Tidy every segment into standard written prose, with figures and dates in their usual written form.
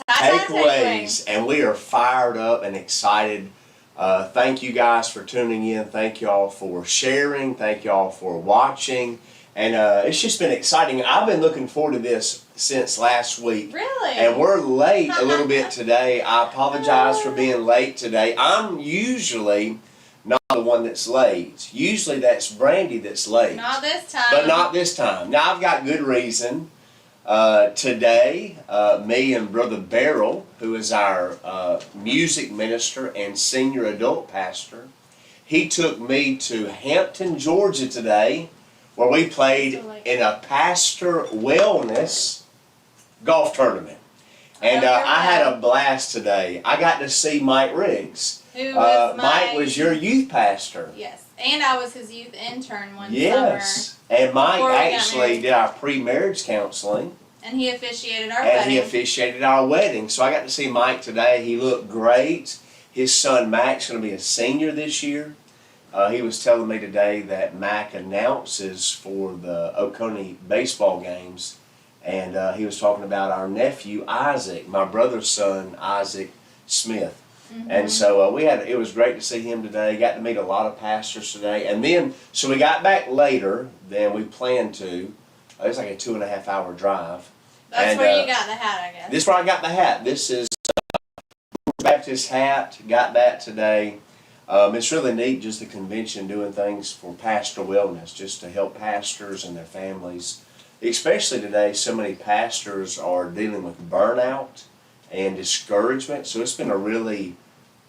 Takeaways, and we are fired up and excited. Thank you guys for tuning in. Thank y'all for sharing. Thank y'all for watching. And it's just been exciting. I've been looking forward to this since last week. Really? And we're late a little bit today. I apologize for being late today. I'm usually not the one that's late. Usually that's Brandy that's late. Not this time. But not this time. Now I've got good reason. Today, me and Brother Beryl, who is our music minister and senior adult pastor, he took me to Hampton, Georgia today, where we played in a pastor wellness golf tournament. And I had a blast today. I got to see Mike Riggs. Who was Mike was your youth pastor. Yes, and I was his youth intern one Yes, summer. and Mike actually did our pre-marriage counseling. And he officiated our wedding. And he officiated our wedding. So I got to see Mike today. He looked great. His son Mac's going to be a senior this year. He was telling me today that Mac announces for the Oconee baseball games. And he was talking about our nephew Isaac, my brother's son Isaac Smith. Mm-hmm. And so it was great to see him today. Got to meet a lot of pastors today. And then, so we got back later than we planned to. It was like a 2.5 hour drive. That's where you got the hat, I guess. This is where I got the hat. This is Baptist hat. Got that today. It's really neat, just the convention doing things for pastoral wellness, just to help pastors and their families. Especially today, so many pastors are dealing with burnout and discouragement. So it's been a really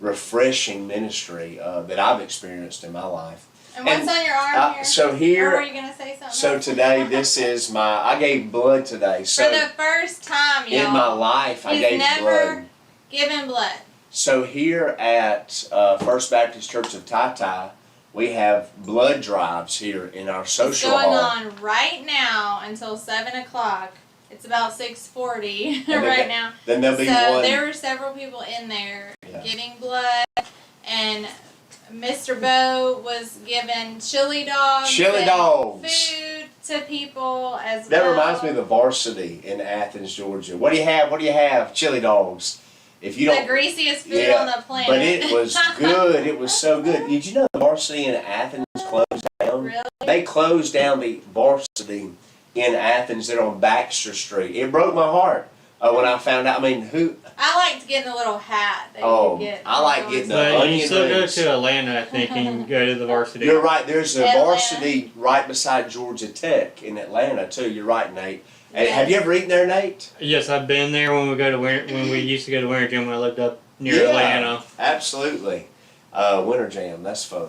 refreshing ministry that I've experienced in my life. And what's on your arm here? So here, or were you going to say something so else? Today, this is I gave blood today. So for the first time, y'all. In my life, I gave blood. He's never given blood. So here at First Baptist Church of TyTy, we have blood drives here in our social hall. It's going on right now until 7 o'clock. It's about 6:40 right now. Then there'll be one. So there were several people in there getting blood, and Mr. Bo was giving chili dogs. Food to people as well. That reminds me of the varsity in Athens, Georgia. What do you have? What do you have? Chili dogs. If you don't, the greasiest food on the planet. But it was good. It was so good. Did you know the varsity in Athens closed down? Really? They closed down the varsity in Athens. They're on Baxter Street. It broke my heart when I found out. I mean, who? I liked getting the little hat that you get. I like getting the But onion you still rings. go to Atlanta, I think, and you can go to the varsity. You're right. There's a Atlanta. varsity right beside Georgia Tech in Atlanta too. You're right, Nate. And have you ever eaten there, Nate? Yes, I've been there when we used to go to Winter Jam when I lived up near Atlanta. Absolutely. Winter Jam, that's fun.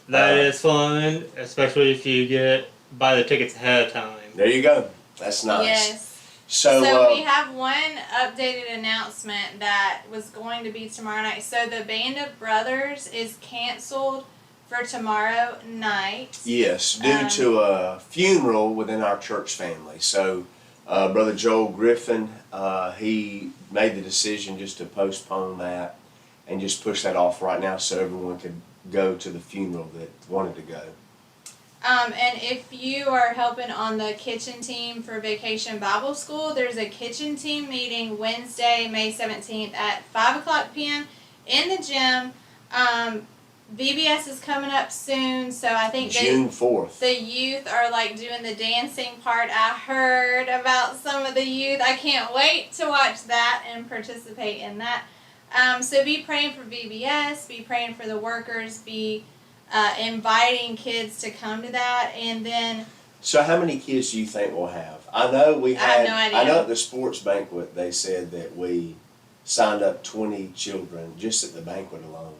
That is fun, especially if you buy the tickets ahead of time. There you go. That's nice. Yes. So we have one updated announcement that was going to be tomorrow night. So the Band of Brothers is canceled for tomorrow night. Yes, due to a funeral within our church family. So Brother Joel Griffin, he made the decision just to postpone that and just push that off right now so everyone could go to the funeral that wanted to go. And if you are helping on the kitchen team for Vacation Bible School, there's a kitchen team meeting Wednesday, May 17th at 5 o'clock p.m. in the gym. VBS is coming up soon, so I think June 4th. The youth are like doing the dancing part. I heard about some of the youth. I can't wait to watch that and participate in that. So be praying for VBS, be praying for the workers, be inviting kids to come to that, and then. So how many kids do you think we'll have? I know we had. I have no idea. I know at the sports banquet they said that we signed up 20 children just at the banquet alone.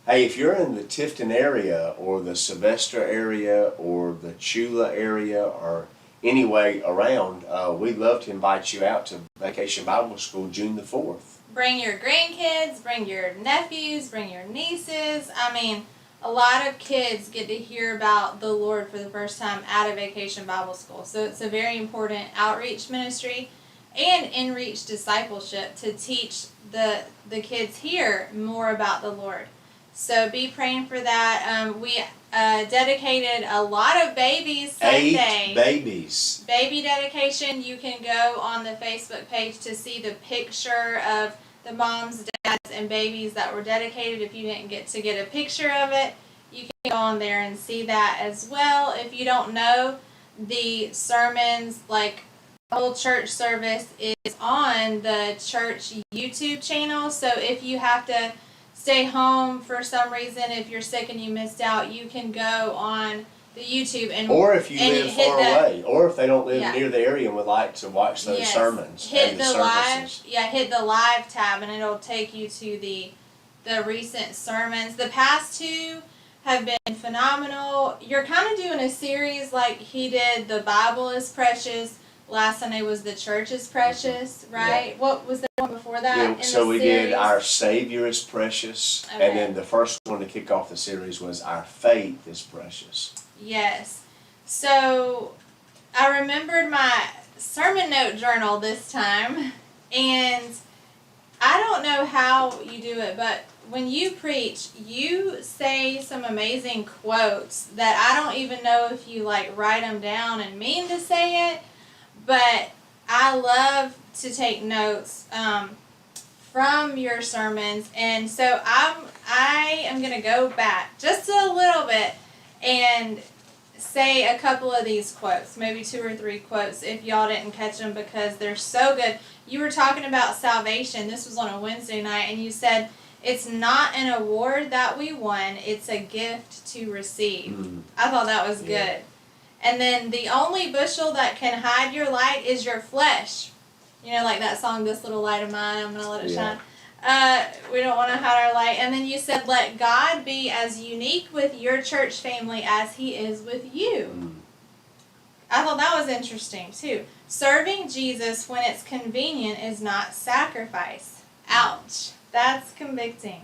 Hey, if you're in the Tifton area or the Sylvester area or the Chula area or anyway around, we'd love to invite you out to Vacation Bible School June the 4th. Bring your grandkids, bring your nephews, bring your nieces. I mean, a lot of kids get to hear about the Lord for the first time at a Vacation Bible School. So it's a very important outreach ministry and in-reach discipleship to teach the kids here more about the Lord. So be praying for that. We dedicated a lot of babies Sunday. 8 babies. Baby dedication. You can go on the Facebook page to see the picture of the moms, dads, and babies that were dedicated. If you didn't get to get a picture of it, you can go on there and see that as well. If you don't know, the sermons, like the whole church service, is on the church YouTube channel. So if you have to stay home for some reason, if you're sick and you missed out, you can go on the YouTube and Or if you and live you hit far the- away, or if they don't live Yeah. near the area and would like to watch those Yes. sermons Hit and the the services. hit the live tab, and it'll take you to the recent sermons. The past two have been phenomenal. You're kind of doing a series like he did. The Bible is precious. Last Sunday was the church is precious, right? Yeah. What was the one before that? Yeah, in so the we series? did Our Savior is Precious, Okay. and then the first one to kick off the series was Our Faith is Precious. Yes. So I remembered my sermon note journal this time, and I don't know how you do it, but when you preach, you say some amazing quotes that I don't even know if you like write them down and mean to say it, but I love to take notes from your sermons, and so I am gonna go back just a little bit and say a couple of these quotes, maybe 2 or 3 quotes if y'all didn't catch them, because they're so good. You were talking about salvation. This was on a Wednesday night, and you said it's not an award that we won, it's a gift to receive. I thought that was good. And then the only bushel that can hide your light is your flesh. You know, like that song, This Little Light of Mine, I'm going to let it shine. We don't want to hide our light. And then you said, let God be as unique with your church family as he is with you. I thought that was interesting, too. Serving Jesus when it's convenient is not sacrifice. Ouch. That's convicting.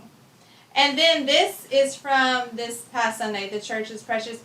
And then this is from this past Sunday, the church is precious.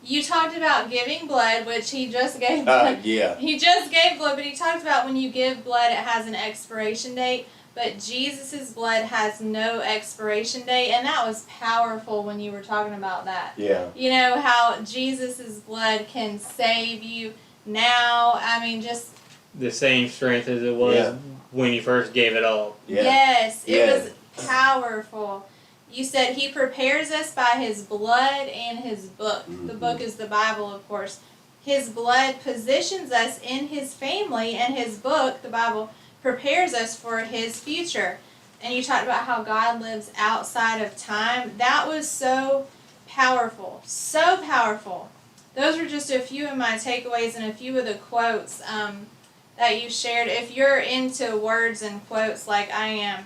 You talked about giving blood, which he just gave blood. He just gave blood, but he talked about when you give blood, it has an expiration date. But Jesus' blood has no expiration date, and that was powerful when you were talking about that. Yeah. You know, how Jesus' blood can save you now. I mean, just the same strength as it was when you first gave it all. Yeah. Yes, it was powerful. You said he prepares us by his blood and his book. The book is the Bible, of course. His blood positions us in his family, and his book, the Bible, prepares us for his future. And you talked about how God lives outside of time. That was so powerful. So powerful. Those were just a few of my takeaways and a few of the quotes that you shared. If you're into words and quotes like I am,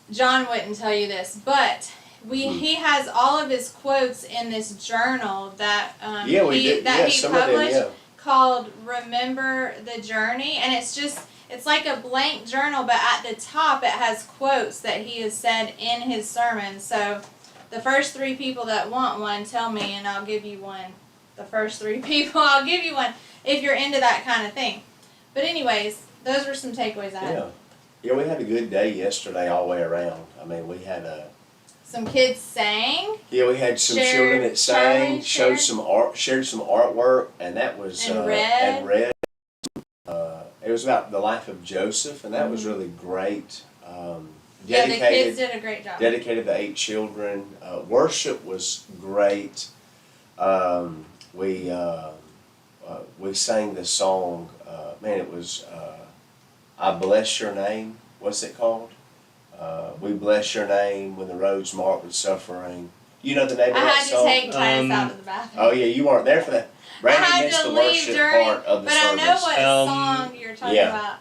John wouldn't tell you this, but he has all of his quotes in this journal that he published called Remember the Journey, and it's like a blank journal, but at the top it has quotes that he has said in his sermon. So the first 3 people that want one, tell me and I'll give you one. The first 3 people, I'll give you one if you're into that kind of thing. But anyways, those were some takeaways I had. Yeah, we had a good day yesterday all the way around. I mean, we had some kids sang. Yeah, we had some children that sang, shared some artwork, and that was read. It was about the life of Joseph, and that was really great. The kids did a great job. Dedicated to 8 children. Worship was great. We sang the song. It was I Bless Your Name. What's it called? We bless your name when the road's marked with suffering. You know the name of that song? I had to take Titus out of the bathroom. Oh yeah, you weren't there for that. Randy missed the worship part of the service. But I know what song you're talking about.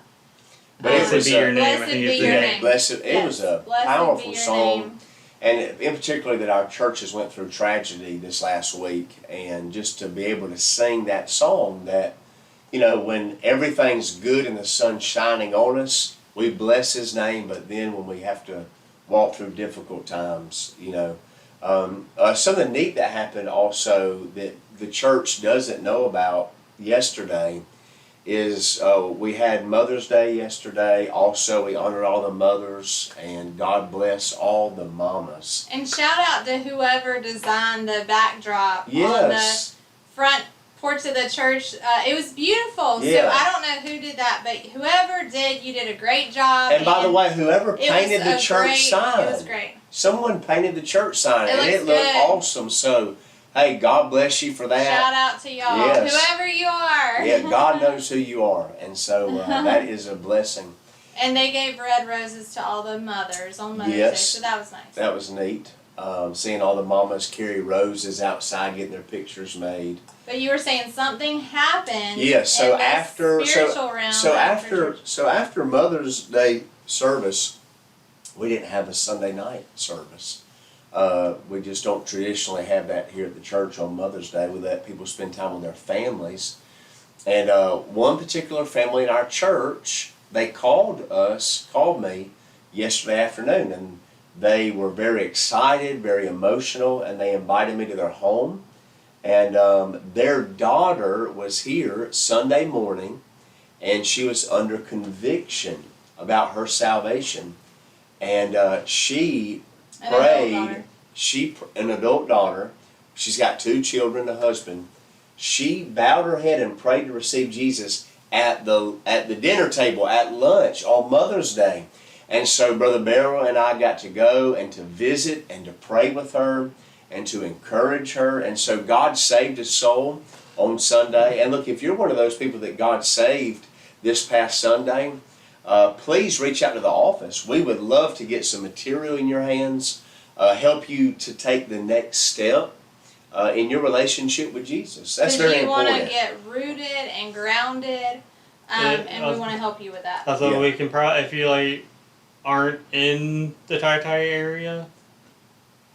But it was Be Your Name. Blessed I think be it's your the name. Blessed. It was a powerful song. Name. And in particular that our churches went through tragedy this last week, and just to be able to sing that song that, when everything's good and the sun's shining on us, we bless his name, but then when we have to walk through difficult times, something neat that happened also that the church doesn't know about yesterday is we had Mother's Day yesterday. Also, we honored all the mothers, and God bless all the mamas. And shout out to whoever designed the backdrop on the Yes. front porch of the church. It was beautiful. Yeah. So I don't know who did that, but whoever did, you did a great job. And by the way, whoever it painted the was church sign, it was great. someone painted the church sign, It and looks it looked good. awesome. So, hey, God bless you for that. Shout out to y'all, Yes. whoever you are. Yeah, God knows who you are, and so that is a blessing. And they gave red roses to all the mothers on Mother's Day, Yes. so that was nice. That was neat. Seeing all the mamas carry roses outside, getting their pictures made. But you were saying something happened. Yes. So in the after spiritual realm after Mother's Day service, we didn't have a Sunday night service. We just don't traditionally have that here at the church on Mother's Day. We let people spend time with their families. And one particular family in our church, they called me yesterday afternoon, and they were very excited, very emotional, and they invited me to their home. And their daughter was here Sunday morning, and she was under conviction about her salvation. And she prayed. An adult daughter. She's got 2 children, a husband. She bowed her head and prayed to receive Jesus at the dinner table at lunch on Mother's Day. And so Brother Beryl and I got to go and to visit and to pray with her and to encourage her. And so God saved his soul on Sunday. And look, if you're one of those people that God saved this past Sunday, please reach out to the office. We would love to get some material in your hands, help you to take the next step in your relationship with Jesus. That's very important. You want to get rooted and grounded, and we want to help you with that. Also, we can probably, if you aren't in the TyTy area,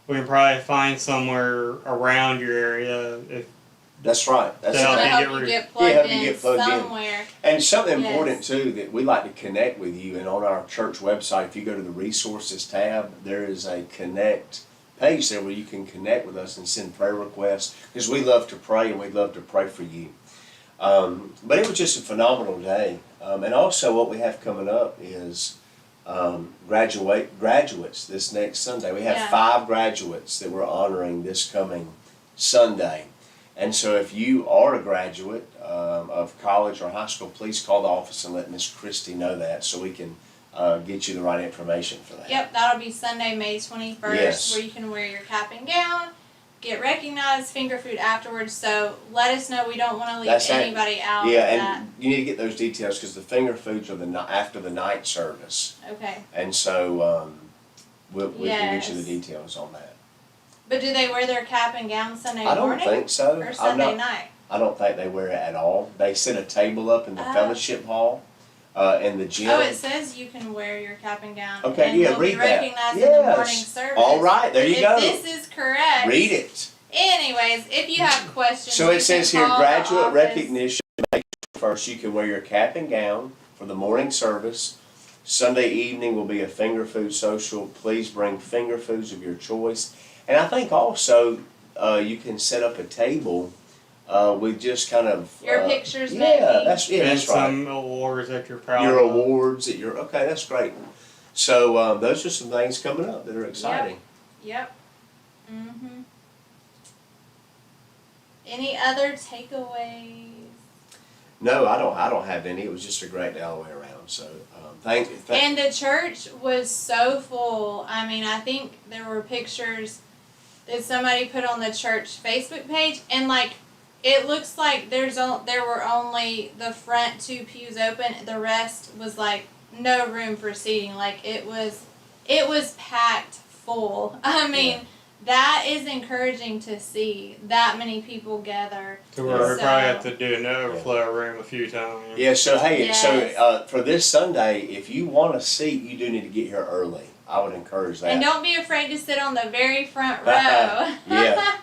we can probably find somewhere around your area. That's right. That's to help you get plugged in somewhere. And something important too that we like to connect with you. And on our church website, if you go to the resources tab, there is a connect page there where you can connect with us and send prayer requests, because we love to pray and we love to pray for you. But it was just a phenomenal day. And also what we have coming up is graduates this next Sunday. We have 5 graduates that we're honoring this coming Sunday. And so if you are a graduate of college or high school, please call the office and let Miss Christie know that so we can get you the right information for that. Yep, that'll be Sunday, May 21st, Yes. where you can wear your cap and gown, get recognized, finger food afterwards. So let us know. We don't want to leave anybody out of that. And you need to get those details because the finger foods are after the night service. Okay. And so we can get you the details on that. But do they wear their cap and gown Sunday morning? I don't think so. Or Sunday night? I don't think they wear it at all. They set a table up in the fellowship hall in the gym. Oh, it says you can wear your cap and gown. Okay, and you'll read be that. recognized in the morning service. All right, there you go. If this is correct. Read it. Anyways, if you have questions, So it says here, call graduate the office. recognition. First, you can wear your cap and gown for the morning service. Sunday evening will be a finger food social. Please bring finger foods of your choice. And I think also you can set up a table with just kind of your pictures. Yeah, maybe. that's right. Some awards that you're proud Your of. awards that you're okay. That's great. So those are some things coming up that are exciting. Yep. Mhm. Any other takeaways? No, I don't have any. It was just a great day all the way around. So thank you. And the church was so full. I mean, I think there were pictures that somebody put on the church Facebook page, and it looks like there were only the front 2 pews open. The rest was no room for seating. It was packed full. I mean. That is encouraging to see that many people gather. To where we probably have to do an overflow room a few times. Yeah, so hey, Yes. for this Sunday, if you want a seat, you do need to get here early. I would encourage that. And don't be afraid to sit on the very front row. Yeah.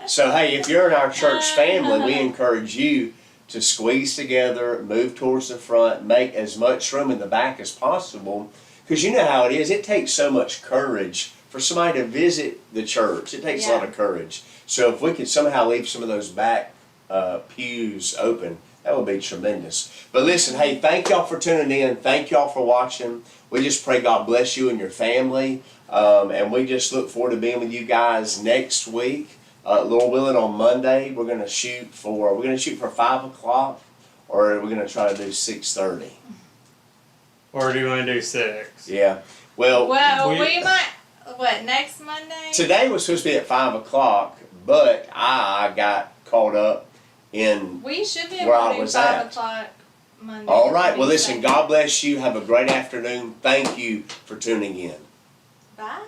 So hey, if you're in our church family, we encourage you to squeeze together, move towards the front, make as much room in the back as possible. Because you know how it is. It takes so much courage for somebody to visit the church. It takes a lot of courage. So if we could somehow leave some of those back pews open, That would be tremendous. But listen, hey, thank y'all for tuning in. Thank y'all for watching. We just pray God bless you and your family. And we just look forward to being with you guys next week. Lord willing, on Monday, we're gonna shoot for 5 o'clock, or we're gonna try to do 6:30. Or do you want to do 6? Yeah. Well, we might. What, next Monday? today was supposed to be at 5 o'clock, but I got caught up in. We should be where able I to do was 5 at. o'clock Monday. All right. Well, listen. 22nd. God bless you. Have a great afternoon. Thank you for tuning in. Bye.